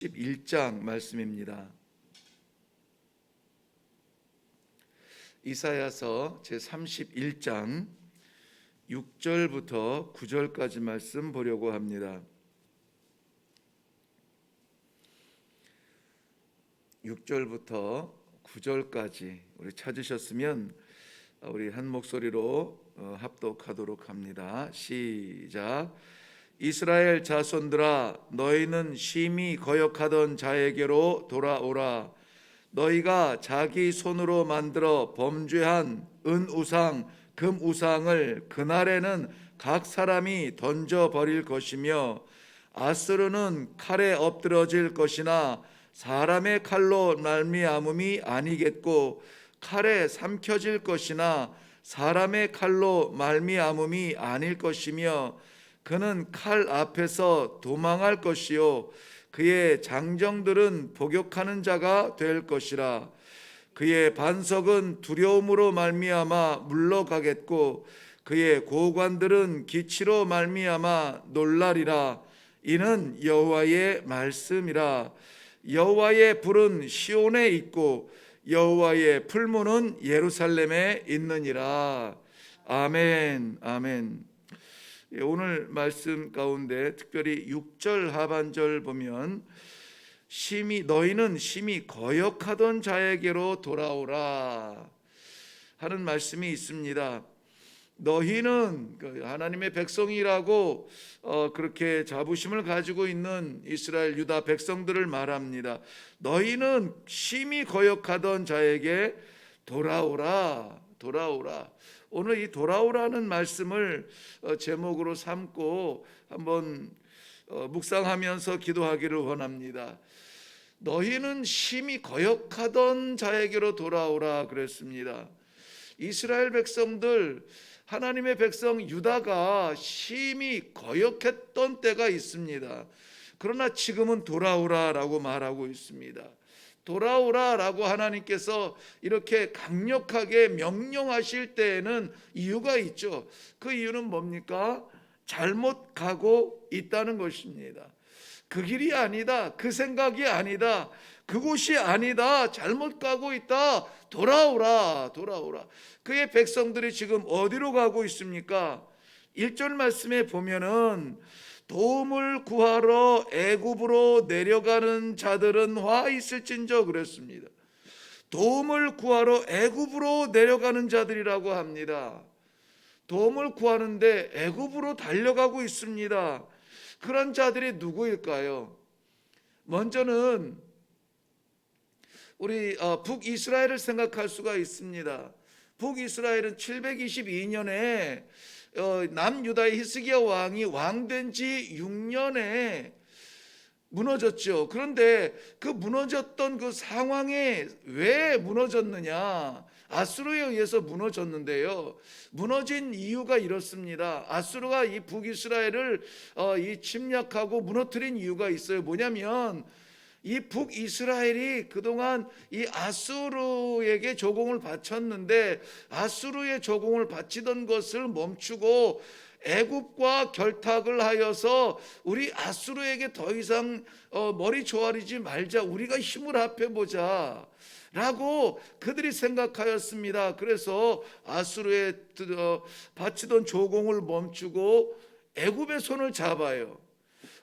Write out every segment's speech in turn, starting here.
11장 말씀입니다. 이사야서 제31장 6절부터 9절까지 말씀 보려고 합니다. 6절부터 9절까지 우리 찾으셨으면 우리 한 목소리로 합독하도록 합니다. 시작. 이스라엘 자손들아, 너희는 심히 거역하던 자에게로 돌아오라. 너희가 자기 손으로 만들어 범죄한 은우상, 금우상을 그날에는 각 사람이 던져버릴 것이며, 아수르는 칼에 엎드러질 것이나 사람의 칼로 말미암음이 아니겠고, 칼에 삼켜질 것이나 사람의 칼로 말미암음이 아닐 것이며, 그는 칼 앞에서 도망할 것이요 그의 장정들은 복역하는 자가 될 것이라. 그의 반석은 두려움으로 말미암아 물러가겠고 그의 고관들은 기치로 말미암아 놀라리라. 이는 여호와의 말씀이라. 여호와의 불은 시온에 있고 여호와의 풀무는 예루살렘에 있느니라. 아멘. 아멘. 오늘 말씀 가운데 특별히 6절 하반절 보면 너희는 심히 거역하던 자에게로 돌아오라 하는 말씀이 있습니다. 너희는 하나님의 백성이라고 그렇게 자부심을 가지고 있는 이스라엘 유다 백성들을 말합니다. 너희는 심히 거역하던 자에게 돌아오라. 오늘 이 돌아오라는 말씀을 제목으로 삼고 한번 묵상하면서 기도하기를 원합니다. 너희는 심히 거역하던 자에게로 돌아오라 그랬습니다. 이스라엘 백성들, 하나님의 백성 유다가 심히 거역했던 때가 있습니다. 그러나 지금은 돌아오라라고 말하고 있습니다. 돌아오라라고 하나님께서 이렇게 강력하게 명령하실 때에는 이유가 있죠. 그 이유는 뭡니까? 잘못 가고 있다는 것입니다. 그 길이 아니다, 그 생각이 아니다, 그곳이 아니다, 잘못 가고 있다. 돌아오라. 그의 백성들이 지금 어디로 가고 있습니까? 1절 말씀에 보면은 도움을 구하러 애굽으로 내려가는 자들은 화 있을진저 그랬습니다. 도움을 구하러 애굽으로 내려가는 자들이라고 합니다. 도움을 구하는데 애굽으로 달려가고 있습니다. 그런 자들이 누구일까요? 먼저는 우리 북이스라엘을 생각할 수가 있습니다. 북이스라엘은 722년에 남유다의 히스기야 왕이 왕된 지 6년에 무너졌죠. 그런데 그 무너졌던 그 상황에 왜 무너졌느냐? 아수르에 의해서 무너졌는데요. 무너진 이유가 이렇습니다. 아수르가 이 북이스라엘을 침략하고 무너뜨린 이유가 있어요. 뭐냐면 이 북이스라엘이 그동안 이 아수르에게 조공을 바쳤는데 아수르의 조공을 바치던 것을 멈추고 애굽과 결탁을 하여서 우리 아수르에게 더 이상 머리 조아리지 말자, 우리가 힘을 합해보자 라고 그들이 생각하였습니다. 그래서 아수르에 바치던 조공을 멈추고 애굽의 손을 잡아요.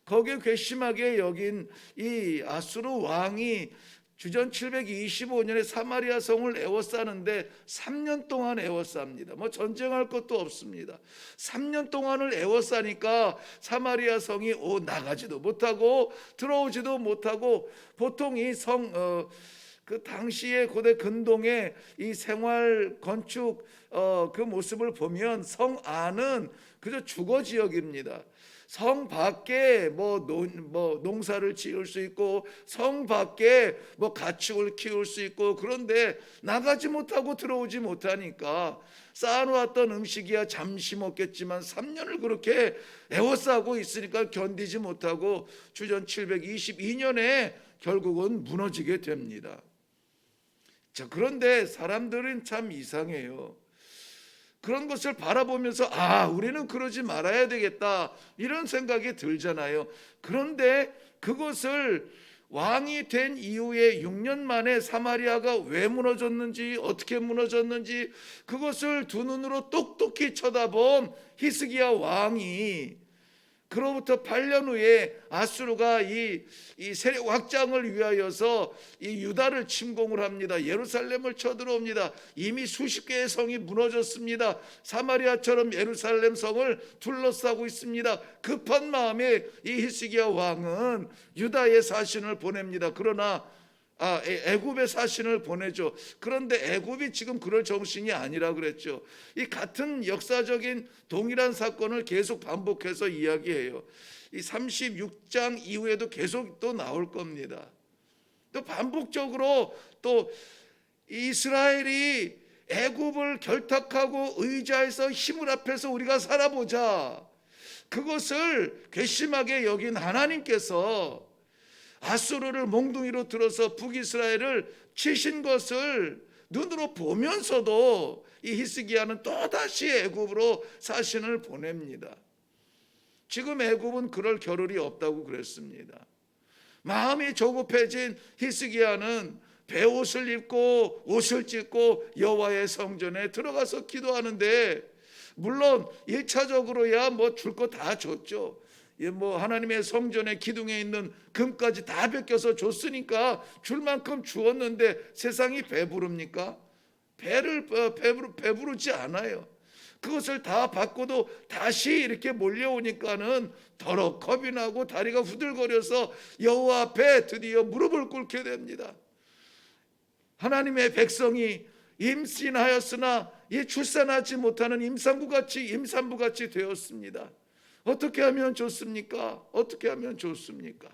거기에 괘씸하게 여긴 이 아수르 왕이 주전 725년에 사마리아 성을 에워싸는데 3년 동안 에워쌉니다. 전쟁할 것도 없습니다. 3년 동안을 에워싸니까 사마리아 성이 나가지도 못하고 들어오지도 못하고, 보통 이 그 당시의 고대 근동의 이 생활 건축 그 모습을 보면 성 안은 그저 주거 지역입니다. 성 밖에 농사를 지을 수 있고 성 밖에 가축을 키울 수 있고, 그런데 나가지 못하고 들어오지 못하니까 쌓아놓았던 음식이야 잠시 먹겠지만 3년을 그렇게 애워싸고 있으니까 견디지 못하고 주전 722년에 결국은 무너지게 됩니다. 자, 그런데 사람들은 참 이상해요. 그런 것을 바라보면서 우리는 그러지 말아야 되겠다 이런 생각이 들잖아요. 그런데 그것을 왕이 된 이후에 6년 만에 사마리아가 왜 무너졌는지, 어떻게 무너졌는지 그것을 두 눈으로 똑똑히 쳐다본 히스기야 왕이 그로부터 8년 후에 아수르가 이 세력 확장을 위하여서 이 유다를 침공을 합니다. 예루살렘을 쳐들어옵니다. 이미 수십 개의 성이 무너졌습니다. 사마리아처럼 예루살렘 성을 둘러싸고 있습니다. 급한 마음에 이 히스기야 왕은 유다의 사신을 보냅니다. 그러나 애굽의 사신을 보내죠. 그런데 애굽이 지금 그럴 정신이 아니라 그랬죠. 이 같은 역사적인 동일한 사건을 계속 반복해서 이야기해요. 이 36장 이후에도 계속 또 나올 겁니다. 또 반복적으로 또 이스라엘이 애굽을 결탁하고 의지해서 힘을 합해서 우리가 살아보자, 그것을 괘씸하게 여긴 하나님께서 아수르를 몽둥이로 들어서 북이스라엘을 치신 것을 눈으로 보면서도 이 히스기야는 또다시 애굽으로 사신을 보냅니다. 지금 애굽은 그럴 겨를이 없다고 그랬습니다. 마음이 조급해진 히스기야는 베옷을 입고 옷을 찢고 여호와의 성전에 들어가서 기도하는데, 물론 1차적으로야 뭐 줄 거 다 줬죠. 뭐 하나님의 성전의 기둥에 있는 금까지 다 벗겨서 줬으니까 줄 만큼 주었는데 세상이 배부릅니까? 배부르지 않아요. 그것을 다 받고도 다시 이렇게 몰려오니까는 더러 겁이 나고 다리가 후들거려서 여호와 앞에 드디어 무릎을 꿇게 됩니다. 하나님의 백성이 임신하였으나 출산하지 못하는 임산부같이 되었습니다. 어떻게 하면 좋습니까? 어떻게 하면 좋습니까?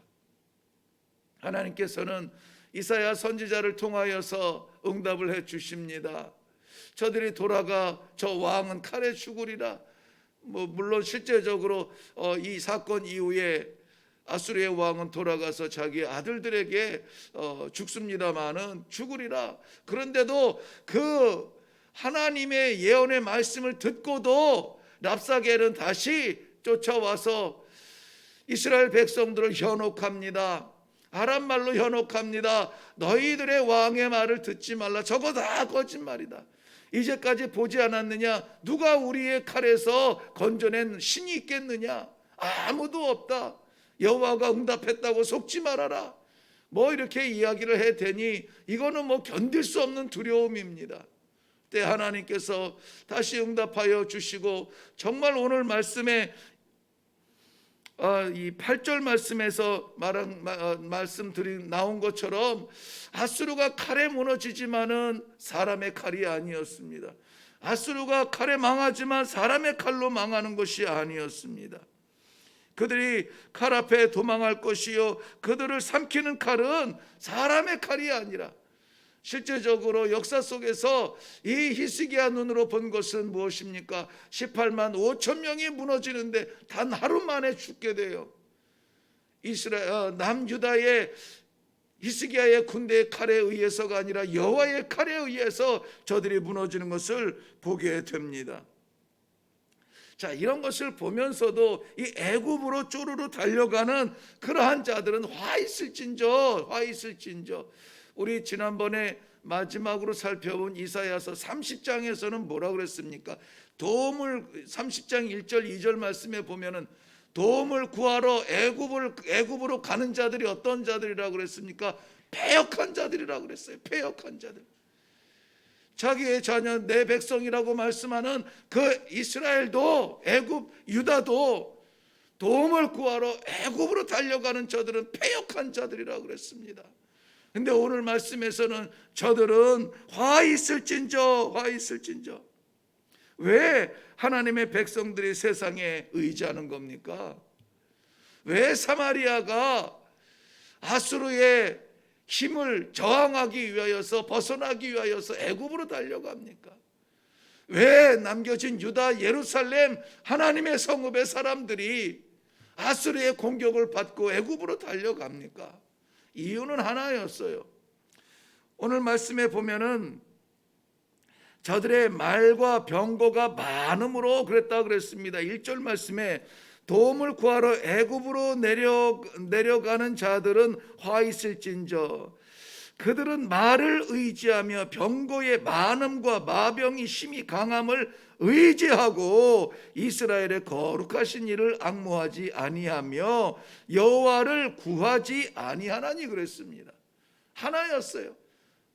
하나님께서는 이사야 선지자를 통하여서 응답을 해 주십니다. 저들이 돌아가 저 왕은 칼에 죽으리라. 물론 실제적으로 이 사건 이후에 아수르의 왕은 돌아가서 자기 아들들에게 죽습니다마는 죽으리라. 그런데도 그 하나님의 예언의 말씀을 듣고도 랍사겔은 다시 쫓아와서 이스라엘 백성들을 현혹합니다. 아람 말로 현혹합니다. 너희들의 왕의 말을 듣지 말라. 저거 다 거짓말이다. 이제까지 보지 않았느냐? 누가 우리의 칼에서 건져낸 신이 있겠느냐? 아무도 없다. 여호와가 응답했다고 속지 말아라. 뭐 이렇게 이야기를 해대니 이거는 뭐 견딜 수 없는 두려움입니다. 그때 하나님께서 다시 응답하여 주시고, 정말 오늘 말씀에 이 8절 말씀에서 말씀드린 나온 것처럼 아수르가 칼에 무너지지만은 사람의 칼이 아니었습니다. 아수르가 칼에 망하지만 사람의 칼로 망하는 것이 아니었습니다. 그들이 칼 앞에 도망할 것이요, 그들을 삼키는 칼은 사람의 칼이 아니라, 실제적으로 역사 속에서 이 히스기야 눈으로 본 것은 무엇입니까? 18만 5천 명이 무너지는데 단 하루 만에 죽게 돼요. 남유다의 히스기야의 군대의 칼에 의해서가 아니라 여호와의 칼에 의해서 저들이 무너지는 것을 보게 됩니다. 자, 이런 것을 보면서도 이 애굽으로 쪼르르 달려가는 그러한 자들은 화 있을진저. 우리 지난번에 마지막으로 살펴본 이사야서 30장에서는 뭐라 그랬습니까? 도움을 30장 1절 2절 말씀에 보면은 도움을 구하러 애굽으로 가는 자들이 어떤 자들이라고 그랬습니까? 패역한 자들이라고 그랬어요. 패역한 자들. 자기의 자녀 내 백성이라고 말씀하는 그 이스라엘도, 애굽 유다도 도움을 구하러 애굽으로 달려가는 저들은 패역한 자들이라고 그랬습니다. 근데 오늘 말씀에서는 저들은 화 있을진저. 왜 하나님의 백성들이 세상에 의지하는 겁니까? 왜 사마리아가 아수르의 힘을 저항하기 위하여서, 벗어나기 위하여서 애굽으로 달려갑니까? 왜 남겨진 유다 예루살렘 하나님의 성읍의 사람들이 아수르의 공격을 받고 애굽으로 달려갑니까? 이유는 하나였어요. 오늘 말씀에 보면은 저들의 말과 병거가 많음으로 그랬다 그랬습니다. 1절 말씀에 도움을 구하러 애굽으로 내려가는 자들은 화 있을진저 그들은 말을 의지하며 병거의 많음과 마병이 심히 강함을 의지하고 이스라엘의 거룩하신 이를 앙모하지 아니하며 여호와를 구하지 아니하나니 그랬습니다. 하나였어요.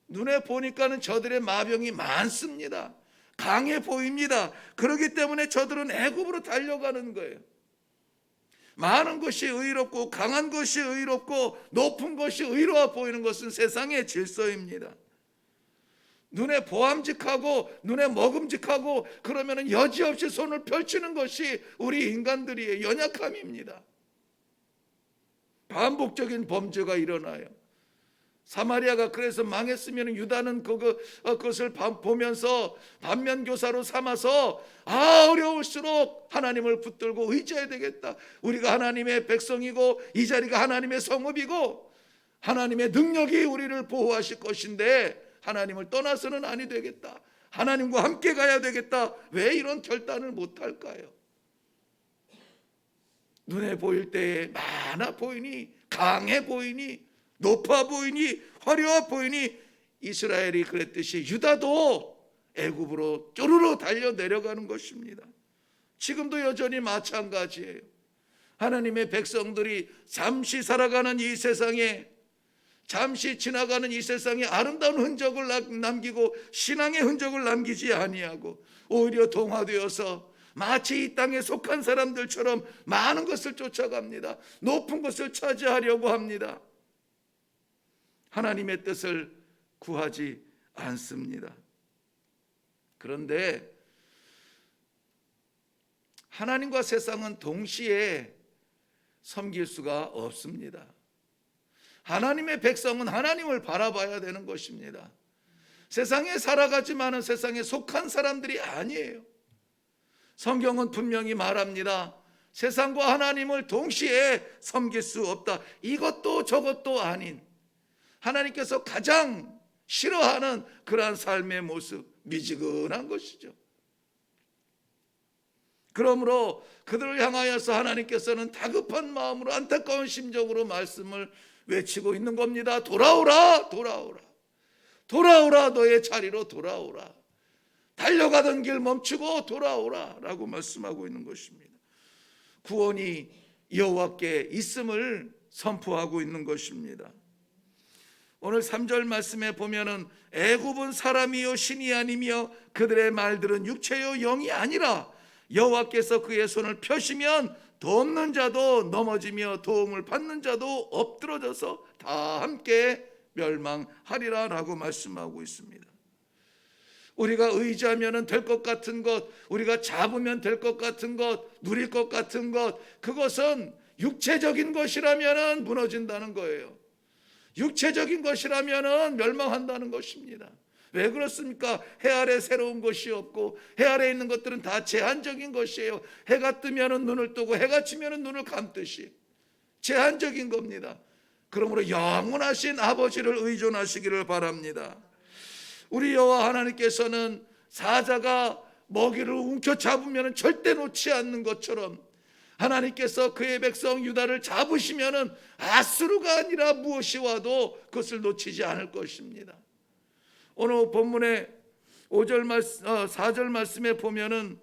눈에 보니까는 저들의 마병이 많습니다. 강해 보입니다. 그렇기 때문에 저들은 애굽으로 달려가는 거예요. 많은 것이 의롭고 강한 것이 의롭고 높은 것이 의로워 보이는 것은 세상의 질서입니다. 눈에 보암직하고 눈에 먹음직하고 그러면 여지없이 손을 펼치는 것이 우리 인간들의 연약함입니다. 반복적인 범죄가 일어나요. 사마리아가 그래서 망했으면 유다는 그것을 보면서 반면교사로 삼아서 어려울수록 하나님을 붙들고 의지해야 되겠다. 우리가 하나님의 백성이고 이 자리가 하나님의 성읍이고 하나님의 능력이 우리를 보호하실 것인데 하나님을 떠나서는 아니 되겠다. 하나님과 함께 가야 되겠다. 왜 이런 결단을 못할까요? 눈에 보일 때에 많아 보이니 강해 보이니 높아 보이니 화려해 보이니 이스라엘이 그랬듯이 유다도 애굽으로 쪼르르 달려 내려가는 것입니다. 지금도 여전히 마찬가지예요. 하나님의 백성들이 잠시 살아가는 이 세상에 잠시 지나가는 이 세상에 아름다운 흔적을 남기고 신앙의 흔적을 남기지 아니하고 오히려 동화되어서 마치 이 땅에 속한 사람들처럼 많은 것을 쫓아갑니다. 높은 것을 차지하려고 합니다. 하나님의 뜻을 구하지 않습니다. 그런데 하나님과 세상은 동시에 섬길 수가 없습니다. 하나님의 백성은 하나님을 바라봐야 되는 것입니다. 세상에 살아가지만은 세상에 속한 사람들이 아니에요. 성경은 분명히 말합니다. 세상과 하나님을 동시에 섬길 수 없다. 이것도 저것도 아닌 하나님께서 가장 싫어하는 그러한 삶의 모습, 미지근한 것이죠. 그러므로 그들을 향하여서 하나님께서는 다급한 마음으로 안타까운 심정으로 말씀을 외치고 있는 겁니다. 돌아오라, 돌아오라, 돌아오라, 너의 자리로 돌아오라. 달려가던 길 멈추고 돌아오라 라고 말씀하고 있는 것입니다. 구원이 여호와께 있음을 선포하고 있는 것입니다. 오늘 3절 말씀에 보면은 애굽은 사람이요 신이 아니며 그들의 말들은 육체요 영이 아니라 여호와께서 그의 손을 펴시면 돕는 자도 넘어지며 도움을 받는 자도 엎드러져서 다 함께 멸망하리라 라고 말씀하고 있습니다. 우리가 의지하면 될 것 같은 것, 우리가 잡으면 될 것 같은 것, 누릴 것 같은 것, 그것은 육체적인 것이라면 무너진다는 거예요. 육체적인 것이라면 멸망한다는 것입니다. 왜 그렇습니까? 해 아래 새로운 것이 없고 해 아래 있는 것들은 다 제한적인 것이에요. 해가 뜨면 눈을 뜨고 해가 지면 눈을 감듯이 제한적인 겁니다. 그러므로 영원하신 아버지를 의존하시기를 바랍니다. 우리 여호와 하나님께서는 사자가 먹이를 움켜잡으면 절대 놓지 않는 것처럼 하나님께서 그의 백성 유다를 잡으시면 아수르가 아니라 무엇이 와도 그것을 놓치지 않을 것입니다. 오늘 본문의 4절 말씀에 보면은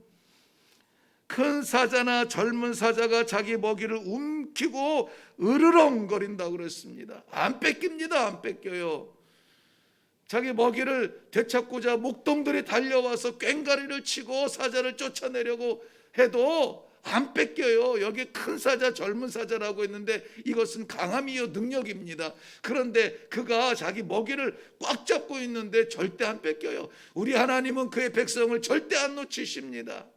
큰 사자나 젊은 사자가 자기 먹이를 움키고 으르렁거린다고 그랬습니다. 안 뺏깁니다. 안 뺏겨요. 자기 먹이를 되찾고자 목동들이 달려와서 꽹가리를 치고 사자를 쫓아내려고 해도 안 뺏겨요. 여기 큰 사자, 젊은 사자라고 했는데 이것은 강함이요 능력입니다. 그런데 그가 자기 먹이를 꽉 잡고 있는데 절대 안 뺏겨요. 우리 하나님은 그의 백성을 절대 안 놓치십니다.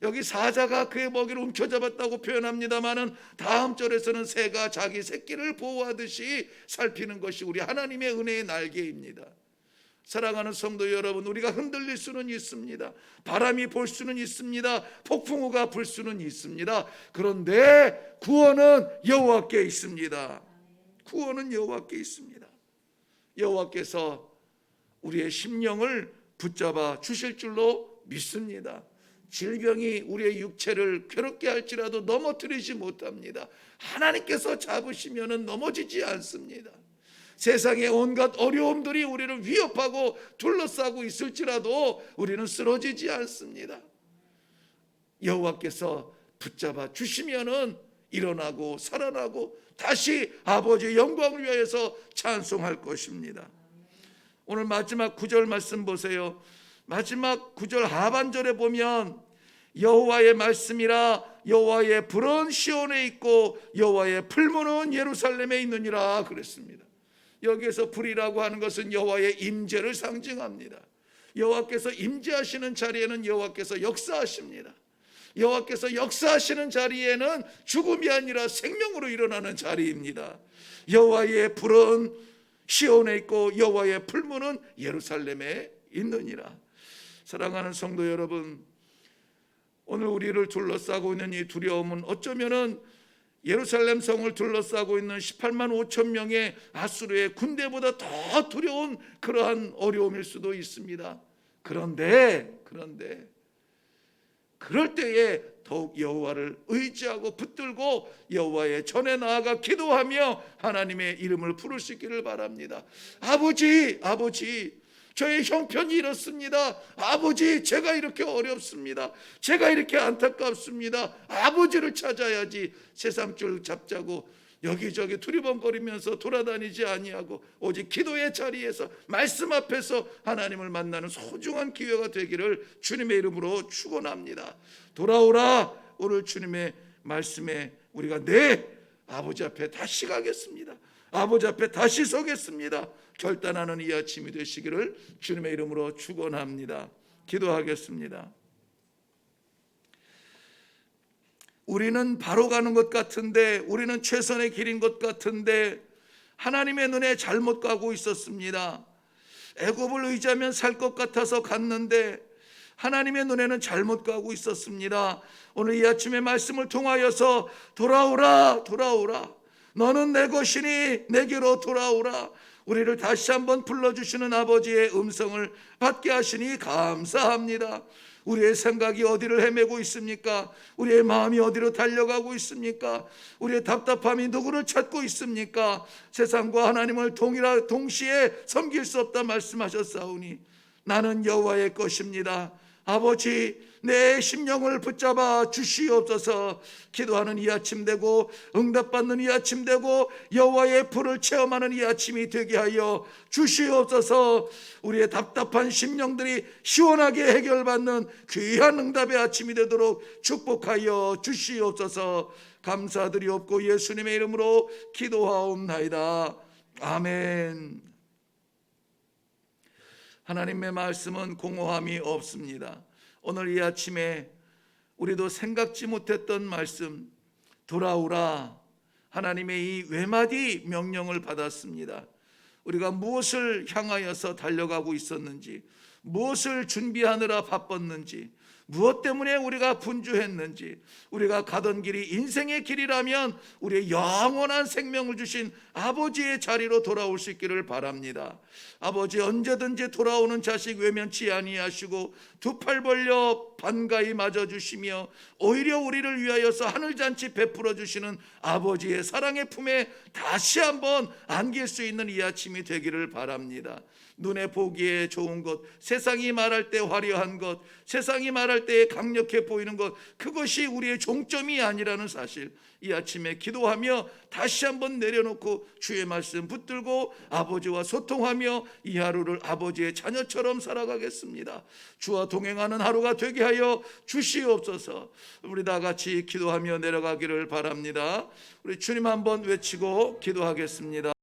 여기 사자가 그의 먹이를 움켜잡았다고 표현합니다마는 다음 절에서는 새가 자기 새끼를 보호하듯이 살피는 것이 우리 하나님의 은혜의 날개입니다. 사랑하는 성도 여러분, 우리가 흔들릴 수는 있습니다. 바람이 불 수는 있습니다. 폭풍우가 불 수는 있습니다. 그런데 구원은 여호와께 있습니다. 구원은 여호와께 있습니다. 여호와께서 우리의 심령을 붙잡아 주실 줄로 믿습니다. 질병이 우리의 육체를 괴롭게 할지라도 넘어뜨리지 못합니다. 하나님께서 잡으시면 넘어지지 않습니다. 세상의 온갖 어려움들이 우리를 위협하고 둘러싸고 있을지라도 우리는 쓰러지지 않습니다. 여호와께서 붙잡아 주시면은 일어나고 살아나고 다시 아버지의 영광을 위하여서 찬송할 것입니다. 오늘 마지막 9절 말씀 보세요. 마지막 9절 하반절에 보면 여호와의 말씀이라 여호와의 불은 시온에 있고 여호와의 풀무는 예루살렘에 있느니라 그랬습니다. 여기에서 불이라고 하는 것은 여호와의 임재를 상징합니다. 여호와께서 임재하시는 자리에는 여호와께서 역사하십니다. 여호와께서 역사하시는 자리에는 죽음이 아니라 생명으로 일어나는 자리입니다. 여호와의 불은 시온에 있고 여호와의 풀무는 예루살렘에 있느니라. 사랑하는 성도 여러분, 오늘 우리를 둘러싸고 있는 이 두려움은 어쩌면은 예루살렘 성을 둘러싸고 있는 18만 5천 명의 아수르의 군대보다 더 두려운 그러한 어려움일 수도 있습니다. 그런데 그럴 때에 더욱 여호와를 의지하고 붙들고 여호와의 전에 나아가 기도하며 하나님의 이름을 부를 수 있기를 바랍니다. 아버지, 저의 형편이 이렇습니다. 아버지, 제가 이렇게 어렵습니다. 제가 이렇게 안타깝습니다. 아버지를 찾아야지. 세상줄 잡자고 여기저기 두리번거리면서 돌아다니지 아니하고 오직 기도의 자리에서 말씀 앞에서 하나님을 만나는 소중한 기회가 되기를 주님의 이름으로 축원합니다. 돌아오라. 오늘 주님의 말씀에 우리가 아버지 앞에 다시 가겠습니다. 아버지 앞에 다시 서겠습니다. 결단하는 이 아침이 되시기를 주님의 이름으로 축원합니다. 기도하겠습니다. 우리는 바로 가는 것 같은데, 우리는 최선의 길인 것 같은데 하나님의 눈에 잘못 가고 있었습니다. 애굽을 의지하면 살 것 같아서 갔는데 하나님의 눈에는 잘못 가고 있었습니다. 오늘 이 아침의 말씀을 통하여서 돌아오라. 너는 내 것이니 내게로 돌아오라. 우리를 다시 한번 불러주시는 아버지의 음성을 받게 하시니 감사합니다. 우리의 생각이 어디를 헤매고 있습니까? 우리의 마음이 어디로 달려가고 있습니까? 우리의 답답함이 누구를 찾고 있습니까? 세상과 하나님을 동시에 섬길 수 없다 말씀하셨사오니 나는 여호와의 것입니다. 아버지, 내 심령을 붙잡아 주시옵소서. 기도하는 이 아침 되고 응답받는 이 아침 되고 여호와의 불을 체험하는 이 아침이 되게 하여 주시옵소서. 우리의 답답한 심령들이 시원하게 해결받는 귀한 응답의 아침이 되도록 축복하여 주시옵소서. 감사드리옵고 예수님의 이름으로 기도하옵나이다. 아멘. 하나님의 말씀은 공허함이 없습니다. 오늘 이 아침에 우리도 생각지 못했던 말씀, 돌아오라. 하나님의 이 외마디 명령을 받았습니다. 우리가 무엇을 향하여서 달려가고 있었는지, 무엇을 준비하느라 바빴는지, 무엇 때문에 우리가 분주했는지, 우리가 가던 길이 인생의 길이라면 우리의 영원한 생명을 주신 아버지의 자리로 돌아올 수 있기를 바랍니다. 아버지, 언제든지 돌아오는 자식 외면치 아니하시고 두 팔 벌려 반가이 맞아주시며 오히려 우리를 위하여서 하늘잔치 베풀어 주시는 아버지의 사랑의 품에 다시 한번 안길 수 있는 이 아침이 되기를 바랍니다. 눈에 보기에 좋은 것, 세상이 말할 때 화려한 것, 세상이 말할 때 강력해 보이는 것, 그것이 우리의 종점이 아니라는 사실, 이 아침에 기도하며 다시 한번 내려놓고 주의 말씀 붙들고 아버지와 소통하며 이 하루를 아버지의 자녀처럼 살아가겠습니다. 주와 동행하는 하루가 되게 하여 주시옵소서. 우리 다 같이 기도하며 내려가기를 바랍니다. 우리 주님 한번 외치고 기도하겠습니다.